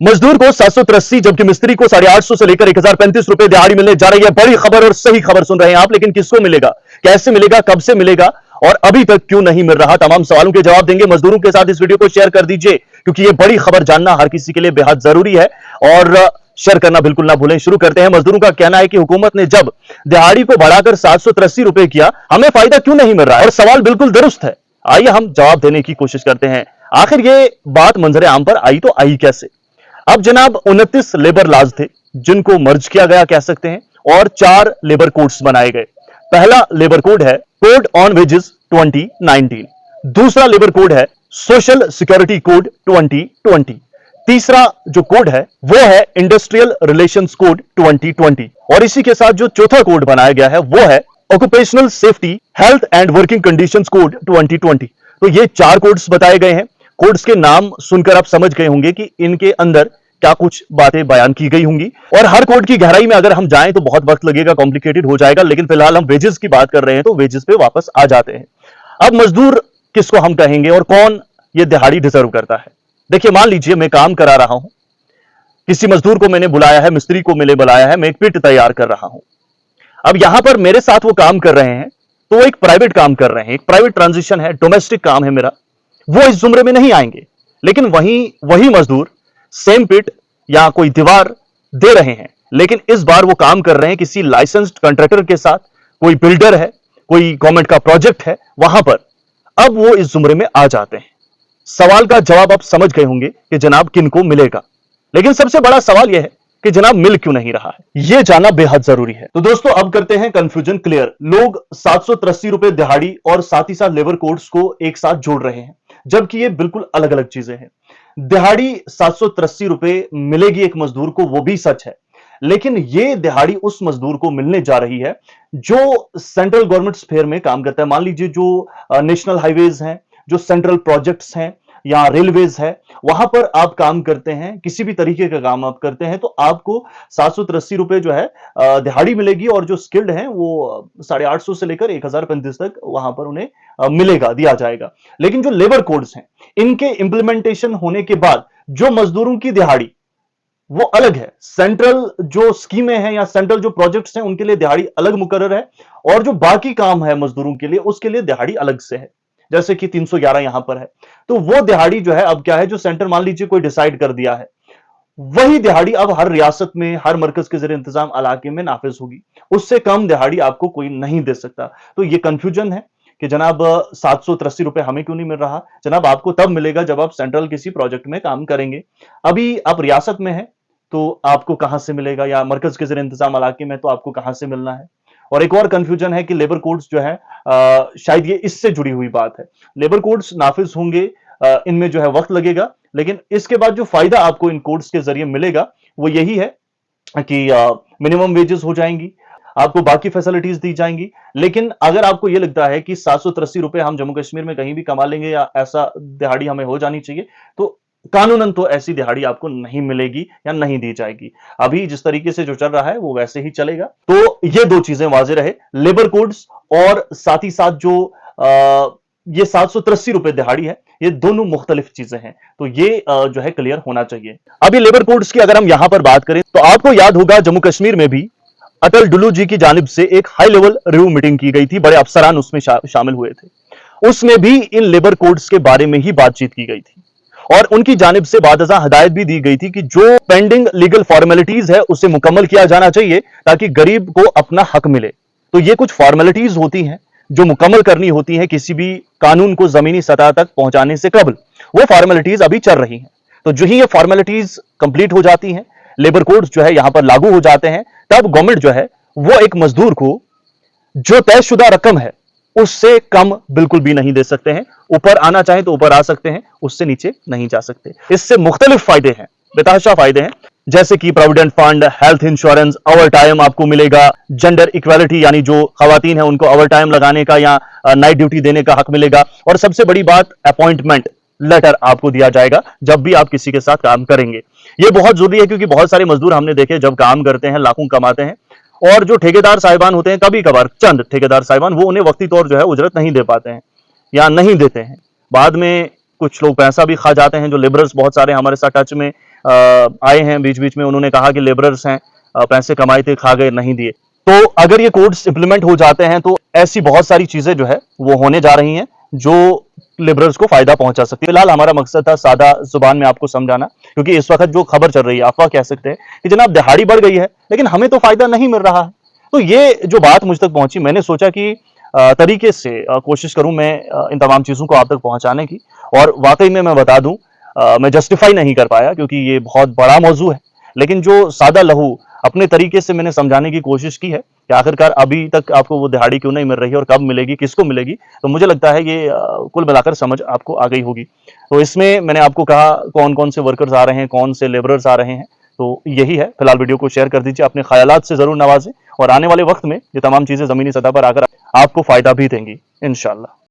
मजदूर को 783 जबकि मिस्त्री को 850 से लेकर 1035 रुपए दिहाड़ी मिलने जा रही है। बड़ी खबर और सही खबर सुन रहे हैं आप, लेकिन किसको मिलेगा, कैसे मिलेगा, कब से मिलेगा और अभी तक क्यों नहीं मिल रहा, तमाम सवालों के जवाब देंगे। मजदूरों के साथ इस वीडियो को शेयर कर दीजिए क्योंकि यह बड़ी खबर जानना हर किसी के लिए बेहद जरूरी है और शेयर करना बिल्कुल ना भूलें। शुरू करते हैं। मजदूरों का कहना है कि हुकूमत ने जब दिहाड़ी को बढ़ाकर 783 रुपए किया, हमें फायदा क्यों नहीं मिल रहा है, और सवाल बिल्कुल दुरुस्त है। आइए हम जवाब देने की कोशिश करते हैं। आखिर ये बात मंजरे आम पर आई तो आई कैसे। अब जनाब 29 लेबर लॉज थे जिनको मर्ज किया गया कह सकते हैं और 4 लेबर कोड्स बनाए गए। पहला लेबर कोड है कोड ऑन वेजेस 2019, दूसरा लेबर कोड है सोशल सिक्योरिटी कोड 2020, तीसरा जो कोड है वो है इंडस्ट्रियल रिलेशंस कोड 2020 और इसी के साथ जो चौथा कोड बनाया गया है वो है occupational safety health and working conditions code 2020। तो ये 4 कोड्स बताए गए हैं। कोड्स के नाम सुनकर आप समझ गए होंगे कि इनके अंदर क्या कुछ बातें बयान की गई होंगी और हर कोड की गहराई में अगर हम जाएं तो बहुत वक्त लगेगा, कॉम्प्लिकेटेड हो जाएगा, लेकिन फिलहाल हम वेजेस की बात कर रहे हैं तो वेजेस पे वापस आ जाते हैं। अब मजदूर किसको हम कहेंगे और कौन ये दिहाड़ी डिजर्व करता है। देखिए, मान लीजिए मैं काम करा रहा हूं, किसी मजदूर को मैंने बुलाया है, मिस्त्री को मैंने बुलाया है, मैं एक पिट तैयार कर रहा हूं। अब यहां पर मेरे साथ वो काम कर रहे हैं तो वो एक प्राइवेट काम कर रहे हैं, एक प्राइवेट ट्रांजिशन है, डोमेस्टिक काम है मेरा, वो इस जुमरे में नहीं आएंगे। लेकिन वही मजदूर सेम पिट या कोई दीवार दे रहे हैं, लेकिन इस बार वो काम कर रहे हैं किसी लाइसेंस्ड कॉन्ट्रैक्टर के साथ, कोई बिल्डर है, कोई गवर्नमेंट का प्रोजेक्ट है वहां पर। अब वो इस जुमरे में आ जाते हैं। सवाल का जवाब आप समझ गए होंगे कि जनाब किनको मिलेगा, लेकिन सबसे बड़ा सवाल यह है कि जनाब मिल क्यों नहीं रहा है, यह जानना बेहद जरूरी है। तो दोस्तों अब करते हैं कंफ्यूजन क्लियर। लोग 783 रुपए दिहाड़ी और साथ ही साथ लेबर कोड्स को एक साथ जोड़ रहे हैं, जबकि ये बिल्कुल अलग अलग चीजें हैं। दिहाड़ी 783 रुपए मिलेगी एक मजदूर को, वो भी सच है, लेकिन ये दिहाड़ी उस मजदूर को मिलने जा रही है जो सेंट्रल गवर्नमेंट स्फेयर में काम करता है। मान लीजिए जो नेशनल हाईवेज हैं, जो सेंट्रल प्रोजेक्ट्स हैं या रेलवेज है, वहां पर आप काम करते हैं, किसी भी तरीके का काम आप करते हैं तो आपको 783 रुपए जो है दिहाड़ी मिलेगी और जो स्किल्ड हैं वो 850 से लेकर 1035 तक वहां पर उन्हें मिलेगा, दिया जाएगा। लेकिन जो लेबर कोड्स हैं, इनके इंप्लीमेंटेशन होने के बाद जो मजदूरों की दिहाड़ी वो अलग है। सेंट्रल जो स्कीमें हैं या सेंट्रल जो प्रोजेक्ट्स हैं उनके लिए दिहाड़ी अलग मुकर्रर है और जो बाकी काम है मजदूरों के लिए उसके लिए दिहाड़ी अलग से है। जैसे कि 311 यहां पर है, तो वो दिहाड़ी जो है अब क्या है, जो सेंटर मान लीजिए कोई डिसाइड कर दिया है, वही दिहाड़ी अब हर रियासत में, हर मरकज के जरिए इंतजाम इलाके में नाफिज होगी। उससे कम दिहाड़ी आपको कोई नहीं दे सकता। तो ये कंफ्यूजन है कि जनाब 783 रुपए हमें क्यों नहीं मिल रहा। जनाब आपको तब मिलेगा जब आप सेंट्रल किसी प्रोजेक्ट में काम करेंगे। अभी आप रियासत में है तो आपको कहां से मिलेगा, या मरकज के जरिए इंतजाम इलाके में तो आपको कहां से मिलना है। और एक और कंफ्यूजन है कि लेबर कोड्स जो है शायद ये इससे जुड़ी हुई बात है। लेबर कोड्स नाफिज होंगे, इनमें जो है वक्त लगेगा, लेकिन इसके बाद जो फायदा आपको इन कोड्स के जरिए मिलेगा वो यही है कि मिनिमम वेजेस हो जाएंगी, आपको बाकी फैसिलिटीज दी जाएंगी। लेकिन अगर आपको यह लगता है कि 783 रुपए हम जम्मू कश्मीर में कहीं भी कमा लेंगे या ऐसा दिहाड़ी हमें हो जानी चाहिए, तो कानूनन तो ऐसी दिहाड़ी आपको नहीं मिलेगी या नहीं दी जाएगी। अभी जिस तरीके से जो चल रहा है वो वैसे ही चलेगा। तो ये दो चीजें वाजे रहे, लेबर कोड्स और साथ ही साथ जो ये 783 रुपए दिहाड़ी है, ये दोनों मुख्तलिफ चीजें हैं। तो ये जो है क्लियर होना चाहिए। अभी लेबर कोड्स की अगर हम यहां पर बात करें तो आपको याद होगा जम्मू कश्मीर में भी अटल डुल्लू जी की जानिब से एक हाई लेवल रिव्यू मीटिंग की गई थी, बड़े अफसरान उसमें शामिल हुए थे। उसमें भी इन लेबर कोड्स के बारे में ही बातचीत की गई थी और उनकी जानिब से बादशाह हदायत भी दी गई थी कि जो पेंडिंग लीगल फॉर्मेलिटीज है उसे मुकम्मल किया जाना चाहिए ताकि गरीब को अपना हक मिले। तो ये कुछ फॉर्मेलिटीज होती हैं जो मुकम्मल करनी होती हैं किसी भी कानून को जमीनी सतह तक पहुंचाने से कबल। वो फॉर्मेलिटीज अभी चल रही हैं। तो जो ही ये फॉर्मेलिटीज कंप्लीट हो जाती हैं, लेबर कोड्स जो है यहां पर लागू हो जाते हैं, तब गवर्नमेंट जो है वो एक मजदूर को जो तयशुदा रकम है उससे कम बिल्कुल भी नहीं दे सकते हैं। ऊपर आना चाहे तो ऊपर आ सकते हैं, उससे नीचे नहीं जा सकते। इससे मुख्तलिफ फायदे हैं, बेतहाशा फायदे हैं, जैसे कि provident fund, health insurance, over time आपको मिलेगा, जेंडर इक्वालिटी यानी जो खवातीन है उनको ओवर टाइम लगाने का या नाइट ड्यूटी देने का हक मिलेगा, और सबसे बड़ी बात अपॉइंटमेंट लेटर आपको दिया जाएगा जब भी आप किसी के साथ काम करेंगे। यह बहुत जरूरी है क्योंकि बहुत सारे मजदूर हमने देखे जब काम करते हैं लाखों कमाते हैं, और जो ठेकेदार साहिबान होते हैं, कभी कभार चंद ठेकेदार साहिबान, वो उन्हें वक्ती तौर जो है उजरत नहीं दे पाते हैं या नहीं देते हैं। बाद में कुछ लोग पैसा भी खा जाते हैं। जो लेबरर्स बहुत सारे हमारे साथ टच में आए हैं बीच बीच में, उन्होंने कहा कि लेबरर्स हैं, पैसे कमाए थे, खा गए, नहीं दिए। तो अगर ये कोड्स इंप्लीमेंट हो जाते हैं तो ऐसी बहुत सारी चीजें जो है वो होने जा रही हैं जो लिबरल्स को फायदा पहुंचा सकती है। फिलहाल हमारा मकसद था सादा जुबान में आपको समझाना, क्योंकि इस वक्त जो खबर चल रही है, अफवाह कह सकते हैं कि जनाब दिहाड़ी बढ़ गई है लेकिन हमें तो फायदा नहीं मिल रहा है। तो ये जो बात मुझ तक पहुंची, मैंने सोचा कि तरीके से कोशिश करूं मैं इन तमाम चीजों को आप तक पहुंचाने की। और वाकई में मैं बता दूं, मैं जस्टिफाई नहीं कर पाया क्योंकि ये बहुत बड़ा मौजू है, लेकिन जो सादा लहू अपने तरीके से मैंने समझाने की कोशिश की है कि आखिरकार अभी तक आपको वो दिहाड़ी क्यों नहीं मिल रही है और कब मिलेगी, किसको मिलेगी। तो मुझे लगता है ये कुल मिलाकर समझ आपको आ गई होगी। तो इसमें मैंने आपको कहा कौन कौन से वर्कर्स आ रहे हैं, कौन से लेबरर्स आ रहे हैं। तो यही है। फिलहाल वीडियो को शेयर कर दीजिए, अपने ख्यालात से जरूर नवाजें, और आने वाले वक्त में ये तमाम चीजें जमीनी सतह पर आकर आपको फायदा भी देंगी इंशाल्लाह।